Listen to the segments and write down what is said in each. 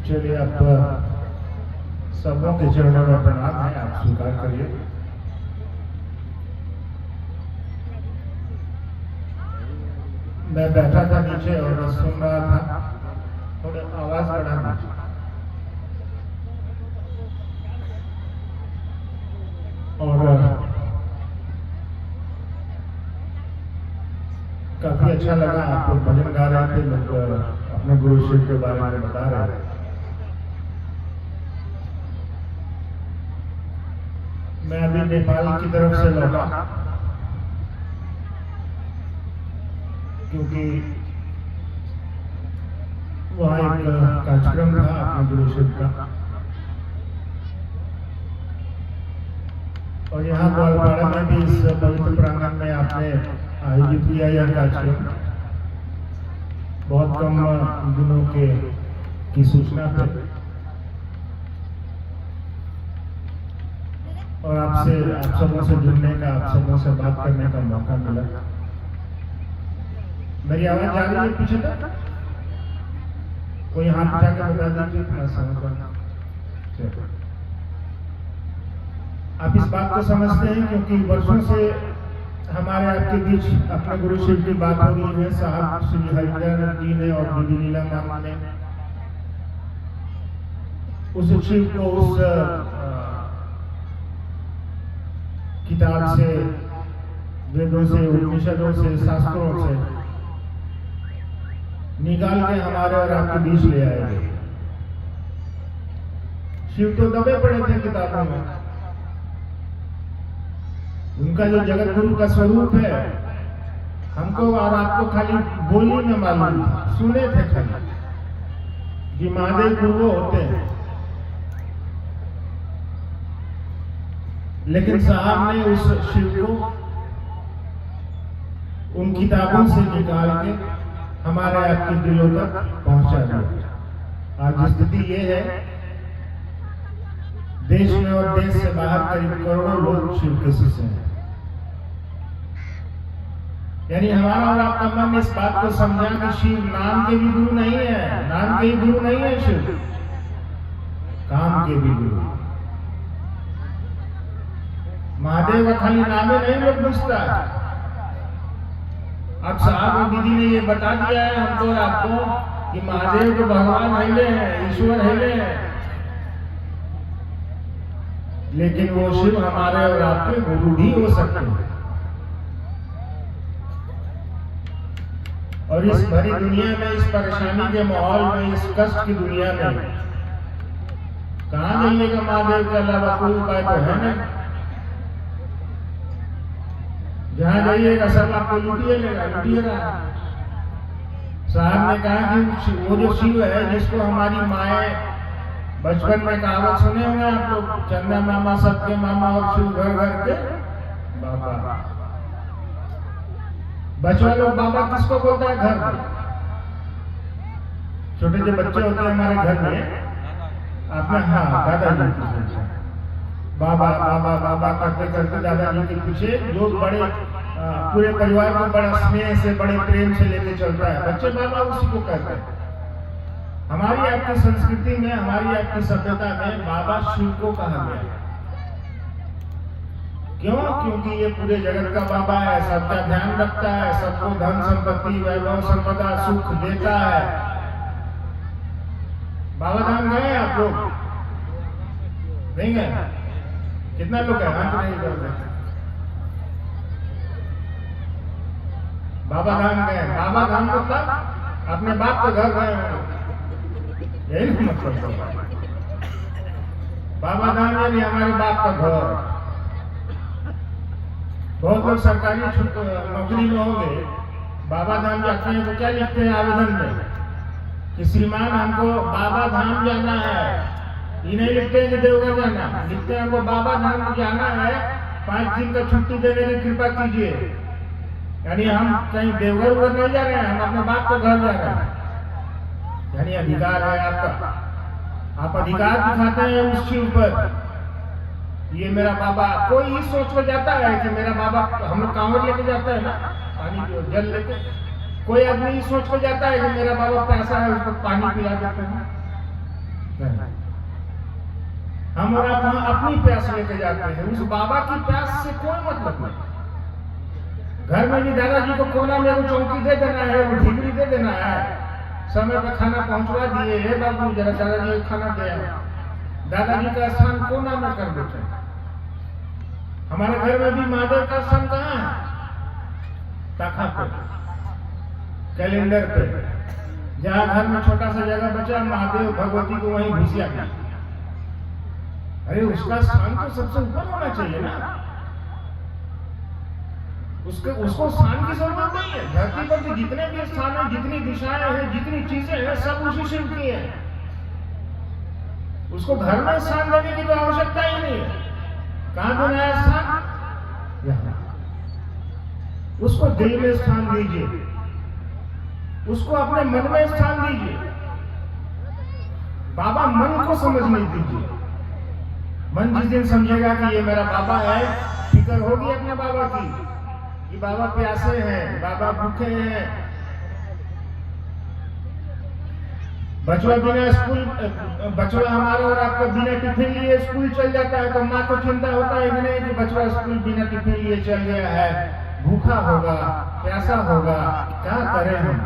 चलिए आप सबों के चरणों में प्रणाम है, आप स्वीकार करिए। मैं बैठा था नीचे और सुन रहा था, थोड़ा आवाज बढ़ा दीजिए। और काफी अच्छा लगा, आप भजन गा रहे थे, लोग अपने गुरु शिव के बारे में बता रहे थे। मैं अभी नेपाल की तरफ से लौटा, क्योंकि वहाँ एक कार्यक्रम था अपने गुरु शिव का, और यहाँ ग्वालपाड़ा में भी इस पवित्र प्रांगण में आपने आयोजित किया यह कार्यक्रम। बहुत कम दिनों की सूचना पे, और आप सबों से जुड़ने का, आप सबों से बात करने का मौका मिला। मेरी आवाज जा रही है पीछे तक? कोई हाथ उठा के बता दीजिए, मैं समझ रहा। आप इस बात को समझते हैं क्योंकि वर्षों से हमारे आपके बीच अपने गुरु शिव की बात हो रही है। साहब श्री हरिंदर जी ने और दीदी लीला मामा ने उस शिव को उस किताब से, वेदों से, उपनिषदों से, शास्त्रों से निकाल के हमारे और आपके बीच ले आए। शिव तो दबे पड़े थे किताबों में, उनका जो जगत गुरु का स्वरूप है हमको और आपको खाली बोली में मालूम था, सुने थे खाली कि महादेव गुरु होते हैं। लेकिन साहब ने उस शिव को उन किताबों से निकाल के हमारे आपके दिलों तक पहुंचा दिया। आज स्थिति ये है, देश में और देश से बाहर करीब करोड़ों लोग शिव के शिष्य हैं। यानी हमारा और आपका मन इस बात को समझा कि शिव नाम के भी गुरु नहीं है, नाम के ही गुरु नहीं है शिव, काम के भी गुरु। महादेव का खाली नामे नहीं लोग पूछता। अब साहब और दीदी ने ये बता दिया है हमको और आपको कि महादेव तो भगवान हिले हैं, ईश्वर हिले हैं, लेकिन वो शिव हमारे और आपके गुरु भी हो सकते हैं। और इस भरी दुनिया में, इस परेशानी के माहौल में, इस कष्ट की दुनिया में कहाँ जाइएगा महादेव के अलावा? कोई उपाय तो है नहीं। जहाँ जाइएगा सब आपको लुटिएगा। साहब ने कहा कि वो जो शिव है, जिसको हमारी माए बचपन में कहावत सुने होंगे आप लोग, चंदा मामा सबके मामा और शिव घर घर के बाबा। बचपन लोग बाबा किसको बोलता है? घर में छोटे जो बच्चे होते हैं हमारे घर में, आपने हाँ दादाजी बाबा बाबा बाबा करते करते दादाजी के पीछे जो बड़े पूरे परिवार को बड़ा स्नेह से, बड़े प्रेम से लेके चलता है, बच्चे बाबा उसी को कहते हैं। हमारी आपकी संस्कृति में, हमारी आपकी सभ्यता में बाबा शिव को कहा गया। क्यों? क्योंकि ये पूरे जगत का बाबा है, सबका ध्यान रखता है, सबको धन संपत्ति, वैभव संपदा, सुख देता है। बाबा धाम गए आप लोग? नहीं गए? कितना लोग है? हाथ नहीं कर रहे। बाबा धाम गए? बाबा धाम मतलब अपने बाप के घर गए, यही मतलब। बाबा धाम यानी हमारे बाप का घर। बहुत लोग सरकारी नौकरी में होंगे, बाबा धाम जाते हैं तो क्या लिखते हैं आवेदन में कि श्रीमान हमको बाबा धाम जाना है। ये नहीं लिखते हैं कि देवघर जाना, लिखते हैं हमको बाबा धाम जाना है, 5 दिन का छुट्टी देने की कृपा कीजिए। यानी हम कहीं देवघर उधर नहीं जा रहे हैं, हम अपने बाप के घर जा रहे हैं। यानी अधिकार है आपका, आप अधिकार दिखाते हैं उस शिव पर। ये मेरा बाबा, कोई इस सोच में जाता है कि मेरा बाबा, हम लोग कांवड़ लेके जाते हैं ना, पानी जल लेके, कोई आदमी इस सोच में जाता है कि मेरा बाबा पैसा है उसको पानी पिला देते हैं। नहीं। हम और आप अपनी प्यास लेके जाते हैं, उस बाबा की प्यास से कोई मतलब नहीं। घर में भी दादाजी को कोना में वो चौकी दे देना है, वो ढीबरी दे देना है, समय पर खाना पहुंचवा दिए, हे बाबू जरा दादाजी को खाना दे आओ। दादाजी का स्थान कोना में कर देते हैं। हमारे घर में भी महादेव का स्थान कहाँ है? ताखा पे, कैलेंडर पे, जहां घर में छोटा सा जगह बचा, महादेव भगवती को वहीं घुसिया गया। अरे उसका स्थान तो सबसे ऊपर होना चाहिए ना, उसको स्थान की जरूरत नहीं है। धरती पर जो जितने भी स्थान है, जितनी दिशाएं हैं, जितनी चीजें हैं, सब उसी शिव की है। उसको घर में स्थान देने की तो आवश्यकता ही नहीं है। कहां देना है स्थान? यहां। उसको दिल में स्थान दीजिए, उसको अपने मन में स्थान दीजिए। बाबा मन को समझने दीजिए। मन जिस दिन समझेगा कि ये मेरा बाबा है, फिक्र होगी अपने बाबा की कि बाबा प्यासे हैं, बाबा भूखे हैं। बचवा बिना स्कूल, बचवा हमारा और आपका बिना टिफिन लिए स्कूल चल जाता है तो माँ को चिंता होता है कि नहीं कि बचवा स्कूल बिना टिफिन लिए चल गया है, भूखा होगा, प्यासा होगा, क्या करें हम,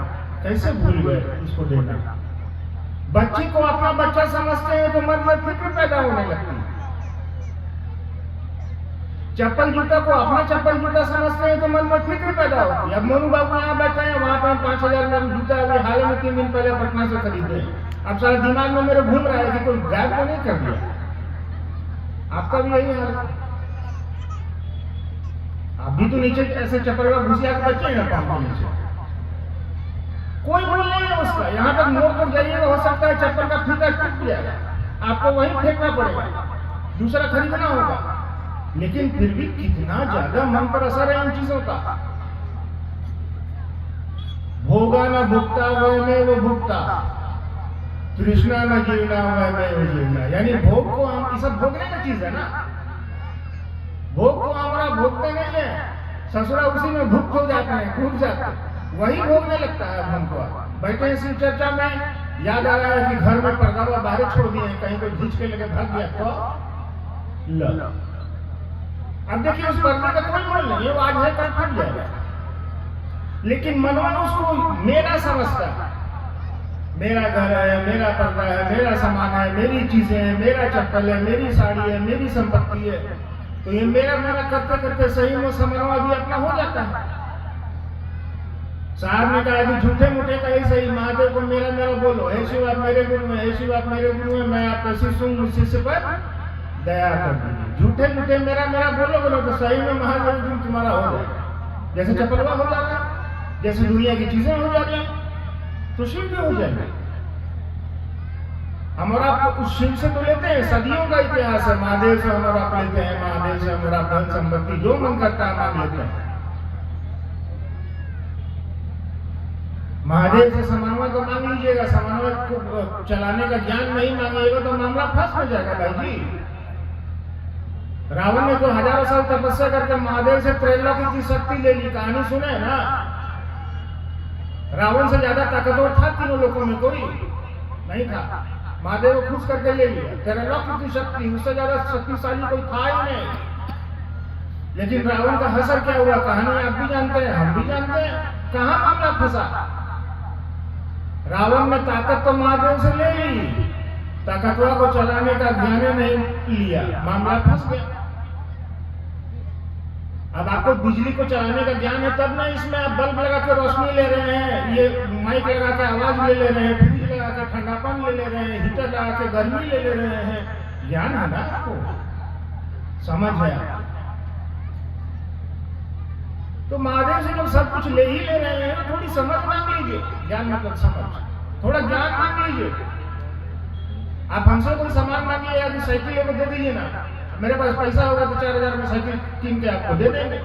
कैसे भूल गए उसको देना। बच्ची को अपना बच्चा समझते हैं तो मन में फिक्र पैदा होने लगती है। चप्पल जूता को अपना चप्पल जूता समझते हैं तो मन में फिक्र पैदा होती है। अब मोनू बाबू यहाँ बैठे हैं, वहां पर 5,000 में जूता अभी हाल में 3 दिन पहले पटना से खरीदे। अब सारा दिमाग में मेरे घूम रहा है कि कोई गायब तो नहीं कर दिया। आपका भी यही हाल है। आप भी तो नीचे ऐसे चप्पल का घुसिया के बच्चे हैं पाँव के नीचे, कोई भूल नहीं है उसका। यहाँ तक मोड़ पर जाइएगा, हो सकता है चप्पल का फीता टूट जाएगा, आपको वहीं फेंकना पड़ेगा, दूसरा खरीदना होगा। लेकिन फिर भी कितना ज्यादा मन पर असर है इन चीजों का। भोगा न भुगता वह में वो भुगता, तृष्णा न जीवना वह में वो जीवना। यानी भोग को हम, ये सब भोगने की चीज है ना, भोग को हमारा भोगते नहीं है, ससुरा उसी में भुक्त हो जाते हैं, कूद जाते हैं, वही भोगने लगता है हमको। बैठे हैं शिव चर्चा में, याद आ रहा है कि घर में पर्दा बाहर छोड़ दिए, कहीं कोई खींच के लेके भाग गया तो लो। अब देखिए उस पर्दे का कोई मोल नहीं है, वो आज है कल फट जाएगा। लेकिन मनवा उसको मेरा समझता है, मेरा घर है, मेरा पर्दा है, मेरा सामान है, मेरी चीजें हैं, मेरा चप्पल है, मेरी साड़ी है, मेरी संपत्ति है। तो ये मेरा मेरा करते करते सही में समन्वय भी अपना हो जाता है। साहब ने कहा कि झूठे मूठे का ही सही, महादेव को मेरा मेरा बोलो, हे शिव आप मेरे गुरु में, हे शिव आप मेरे गुरु में, मैं आपका शिष्य हूँ, शिष्य पर दया कर दीजिए। झूठे झूठे मेरा मेरा बोलो तो सही में महादेव गुरु तुम्हारा हो जाएगा। जैसे चपलवा हो जाता है, जैसे दुनिया की चीजें हो जाती हैं, तो शिव भी हो जाएंगे। हम और आप उस शिव से तो लेते हैं, सदियों का इतिहास है। महादेव से हम और आप लेते हैं, महादेव से हम और आप धन संपत्ति जो मन करता है मांग लेते हैं। महादेव से समन्वय तो मांग लीजिएगा, समन्वय को चलाने का ज्ञान नहीं मांगिएगा तो मामला फंस हो जाएगा भाई जी। रावण ने तो हजारों साल तपस्या करके महादेव से त्रैलोक की शक्ति ले ली, कहानी सुने ना। रावण से ज्यादा ताकतवर था तीनों लोगों में कोई नहीं था, महादेव को खुश करके ले लिया। त्रैलोक की शक्ति, उससे ज्यादा शक्तिशाली कोई था ही नहीं। लेकिन रावण का असर क्या हुआ, कहानी आप भी जानते हैं, हम भी जानते हैं, कहां मामला फंसा। रावण ने ताकत तो महादेव से ले ली, ताकतवर को चलाने का ज्ञान नहीं लिया, मामला फंस गया। अब आपको बिजली को चलाने का ज्ञान है तब ना इसमें आप बल्ब लगा के रोशनी ले रहे हैं, ये माइक लगा के आवाज ले रहे हैं, फ्रिज लगा के ठंडापन ले रहे हैं, हीटर लगा के गर्मी ले रहे हैं। ज्ञान है ना आपको, समझ है। तो महादेव से जब सब कुछ ले ही ले रहे हैं, थोड़ी समझ मांग लीजिए। ज्ञान मतलब समझ, थोड़ा ज्ञान मांग लीजिए। आप हमसे कोई सामान मांगिए या साइकिल लेकर दे दीजिए ना, मेरे पास पैसा होगा तो 4,000 में साइकिल कीन के आपको दे देंगे।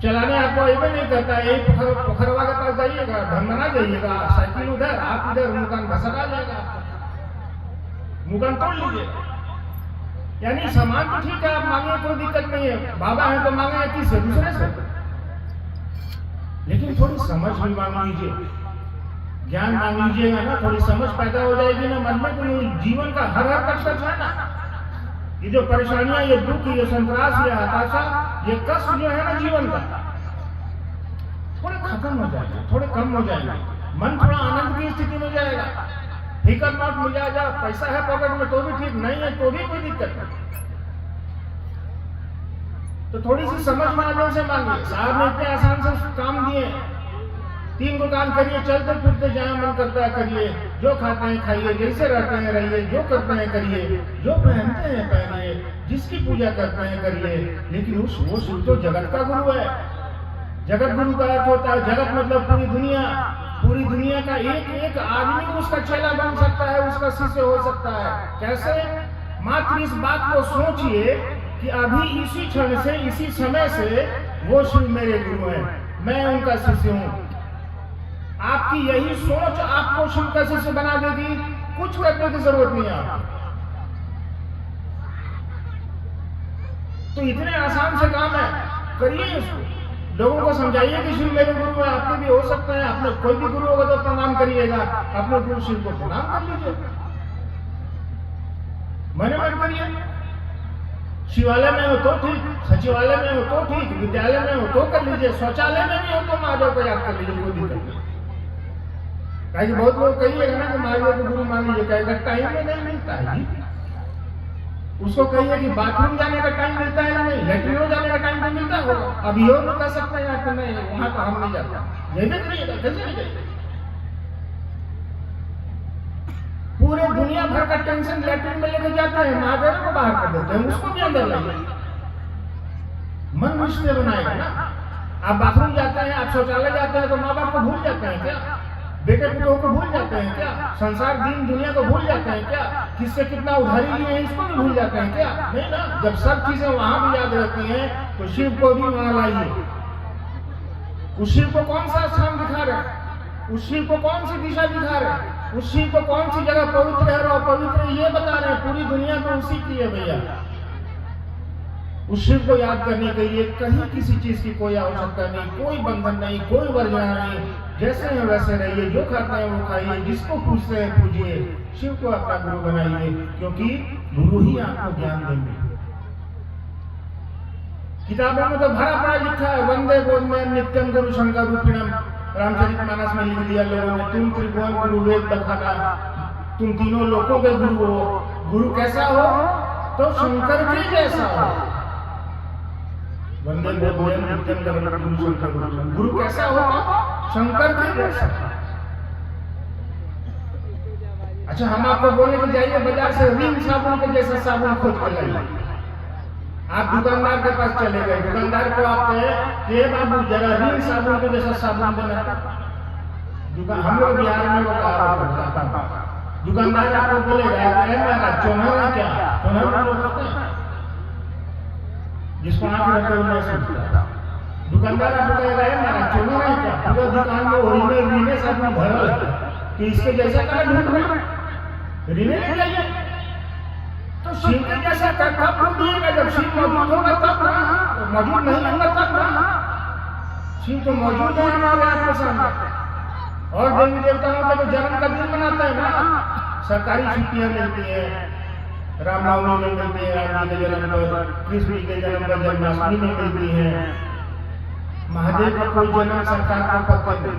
चलाने आपको अभी नहीं करता है, यही पोखरवा के पास जाइएगा, ढंगना जाइएगा, साइकिल उधर आप इधर, मुकान भसका जाएगा आपका, मुकान तोड़ लीजिएगा। यानी सामान तो ठीक है, आप मांगे कोई दिक्कत नहीं है, बाबा है तो मांगे किससे, दूसरे से। लेकिन थोड़ी समझ भी मांग लीजिए। ज्ञान मांग लीजिएगा ना, थोड़ी समझ पैदा हो जाएगी ना मन में, तो ये जीवन का हर कष्ट है ना, ये जो परेशानियां, ये दुख, ये संतरास, ये हताशा, ये कष्ट जो है ना जीवन का, थोड़े खत्म हो जाएगा, थोड़े कम हो जाएगा, मन थोड़ा आनंद की स्थिति में जाएगा। फिकर मत, मिल जाएगा, पैसा है पॉकेट में तो भी ठीक, नहीं है तो भी कोई दिक्कत नहीं। तो थोड़ी सी समझ महादेव से मांगिए। साहब ने इतने आसान से काम दिए, 3 को काम करिए, चलते फिरते जहाँ मन करता है करिए, जो खाते हैं खाइए, जैसे रहते हैं रहिए, जो करते हैं करिए, जो पहनते हैं पहनिए, जिसकी पूजा करते हैं करिए। लेकिन वो शिव तो जगत का गुरु है। जगत गुरु का अर्थ होता है, जगत मतलब पूरी दुनिया, पूरी दुनिया का एक एक आदमी उसका चेला बन सकता है, उसका शिष्य हो सकता है। कैसे? मात्र इस बात को सोचिए कि अभी इसी क्षण से, इसी समय से वो शिव मेरे गुरु हैं, मैं उनका शिष्य हूँ। आपकी यही सोच आपको शिव का शिष्य बना देगी, कुछ करने की जरूरत नहीं है आपको। तो इतने आसान से काम है, करिए इसको। लोगों को समझाइए कि शिव मेरे गुरु है, आपके भी हो सकते हैं। आपने कोई भी गुरु होगा तो प्रणाम करिएगा, अपने गुरु शिव को प्रणाम कर लीजिए, मन मत करिए। शिवालय में हो तो ठीक, सचिवालय में हो तो ठीक, विद्यालय में हो तो कर लीजिए, शौचालय में भी हो तो महादेव को याद कर लीजिए, कोई दिक्कत नहीं। कहीं बहुत लोग कहिएगा ना कि महादेव को गुरु मान लीजिए, कहेगा टाइम में नहीं मिलता है जी। उसको कहिए कि बाथरूम जाने का टाइम मिलता है ना, नहीं लेटरिन जाने का टाइम तो मिलता होगा। अब यो नहीं कह सकते हैं कि नहीं वहां तो हम नहीं जाता, ये भी करिएगा, कैसे नहीं जाइए। पूरे दुनिया भर का टेंशन लेटरिन में लेके जाते हैं, महादेव को बाहर कर देते हैं, उसको भी अंदर लाइए। मन रिश्ते बनाएगा ना। आप बाथरूम जाते हैं, आप शौचालय जाते हैं तो माँ बाप को भूल जाते हैं क्या? बेटे पुतों को भूल जाते हैं क्या? संसार दीन दुनिया को भूल जाते हैं क्या? किससे कितना उधारी लिए हैं इसको भी भूल जाते हैं क्या? नहीं ना। जब सब चीजें वहां भी याद रहती हैं तो शिव को भी वहां लाइए। उस शिव को कौन सा स्थान दिखा रहे, उस शिव को कौन सी दिशा दिखा रहे, उस शिव को कौन सी जगह पवित्र है और पवित्र ये बता रहे हैं। पूरी दुनिया तो उसी की है भैया। उस शिव को याद करने के लिए कहीं किसी चीज की कोई आवश्यकता नहीं, कोई बंधन नहीं, कोई वर्जना नहीं। जैसे हैं वैसे रहिए, जो खाते हैं वो खाइए, जिसको पूछते हैं पूजिए, शिव को अपना गुरु बनाइए, क्योंकि गुरु ही आपको ज्ञान देंगे। किताबों में तो भरा पड़ा लिखा है, वंदे गोविंदम नित्यम गुरु शंकर रूपिणम। रामचरितमानस में लिख दिया लोगों ने, तुम त्रिभुवन गुरु वेद बखाना, तुम तीनों लोगों के गुरु हो। गुरु कैसा हो? तो शंकर के जैसा हो। वंदे गोविंदम नित्यम गुरु शंकर रूपिणम। गुरु कैसा हो? शंकर के जैसा। अच्छा, हम आपको बोले कि जाइए बाजार से रिन साबुन के जैसा साबुन खोज कर लाइए। आप दुकानदार के पास चले गए, दुकानदार को आप कहे बाबू जरा रिन साबुन के जैसा साबुन देना। हम लोग बिहार में वो कहा करता था, दुकानदार आपको बोलेगा चोनर क्या? चोनर लोग होते हैं जिसको आंख रखे हुए सोचता। दुकानदार आपको कहेगा मेरा चोनर है क्या? पूरा दुकान में ओरिजिनल रीने साबुन भरा है कि इसके जैसा क्या ढूंढ रहे, रीने ले जाइए। तो शिव के जैसा कब ढूंढिएगा? जब शिव मौजूद होगा तब ना, मौजूद नहीं होगा तब ना। शिव तो मौजूद है हमारे आपके सामने। और देवी देवताओं का जो जन्म का दिन मनाते हैं ना, सरकारी छुट्टियां मिलती है, रामनवमी में मिलती है, राम जी के जन्म पर, कृष्ण जी के जन्म पर जन्माष्टमी में मिलती है। महादेव का कोई जन्म सरकार को पता नहीं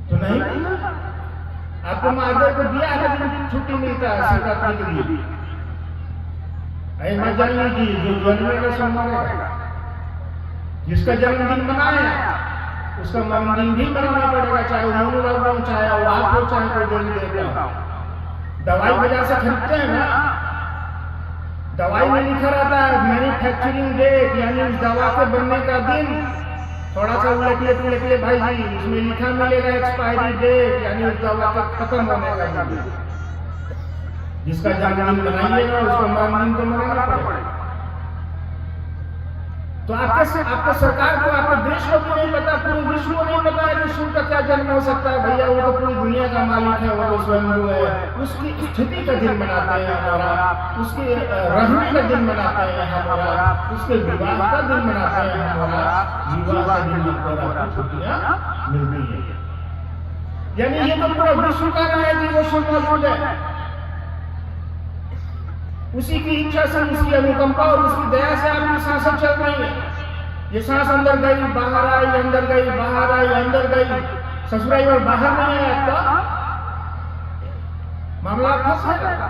तो नहीं। आपको महादेव को दिया है दिन छुट्टी मिलता है शिवरात्रि के लिए। मत जान लीजिए, जो जन्मेगा सो मरेगा। जिसका जन्मदिन मनाया उसका जन्मदिन भी मनाना पड़ेगा, चाहे वो मोनू बाबू हो, चाहे वो आप हो, चाहे कोई देवी देवता। दवाई बाजार से खरीदते हैं ना, दवाई में लिखा रहता है मैन्युफैक्चरिंग डेट, यानी उस दवा के बनने का दिन। थोड़ा सा उलटिए भाई जी, उसमें लिखा मिलेगा एक्सपायरी डेट, यानी उस दवा का खत्म होने का दिन। जिसका जन्मदिन मनाइएगा उसका जन्मदिन तो मनाना पड़ेगा। तो आपके सरकार को, आपके देश को भी नहीं पता, पूरे विश्व को नहीं पता है कि शिव का क्या जन्म हो सकता है। भैया वो तो पूरी दुनिया का मालिक है, वो तो स्वयं है। उसकी स्थिति का दिन मनाते हैं हमारा, उसके रहने का दिन मनाते हैं हमारा, उसके विवाह का दिन मनाते हैं हमारा। विवाह का दिन छुट्टियां मिलती है। यानी ये तो पूरा विश्व का है कि वो शिव मौजूद है। उसी की इच्छा से, उसकी अनुकंपा और उसकी दया से आपकी सांसें चल रही है। ये सांस अंदर गई, बाहर आई, अंदर गई, बाहर आई, अंदर गई, ससुराई और बाहर नहीं आया तो मामला फंस जाएगा।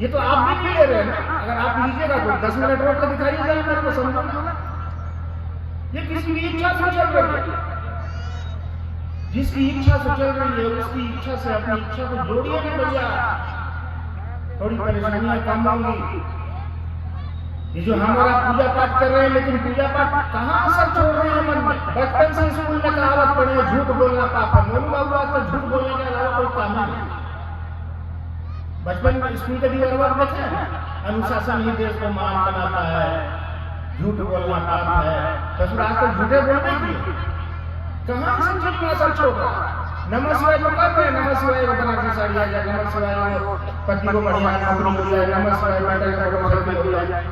ये तो आप भी ले रहे हैं ना। अगर आप लीजिएगा तो 10 मिनट रोक कर दिखाइए जरा मेरे को, समझो। ये किसी की इच्छा से चल रही है। जिसकी इच्छा से चल रही है उसकी इच्छा से अपनी इच्छा को जोड़िए ना भैया, थोड़ी परेशानियां कम होंगी। ये जो हमारा पूजा पाठ कर रहे हैं, लेकिन पूजा पाठ कहाँ असर छोड़ रहे हैं मन में। बचपन से स्कूल में कहावत पढ़े, झूठ बोलना पाप है। मोनू बाबू आज तक झूठ बोलने के अलावा कोई काम नहीं। बचपन में स्कूल के दीवार देखे, अनुशासन ही देश को महान बनाता है, झूठ बोलना पाप है। ससुर आज तक झूठे बोलने की कहाँ से झूठ असर छोड़ रहा। नमः शिवाय तो कर रहे हैं, नमः शिवाय को बनारसी साड़ी आ जाए, नमः शिवाय पति को बढ़िया नौकरी हो जाए, नमः शिवाय बेटा को मोटरसाइकिल हो जाए।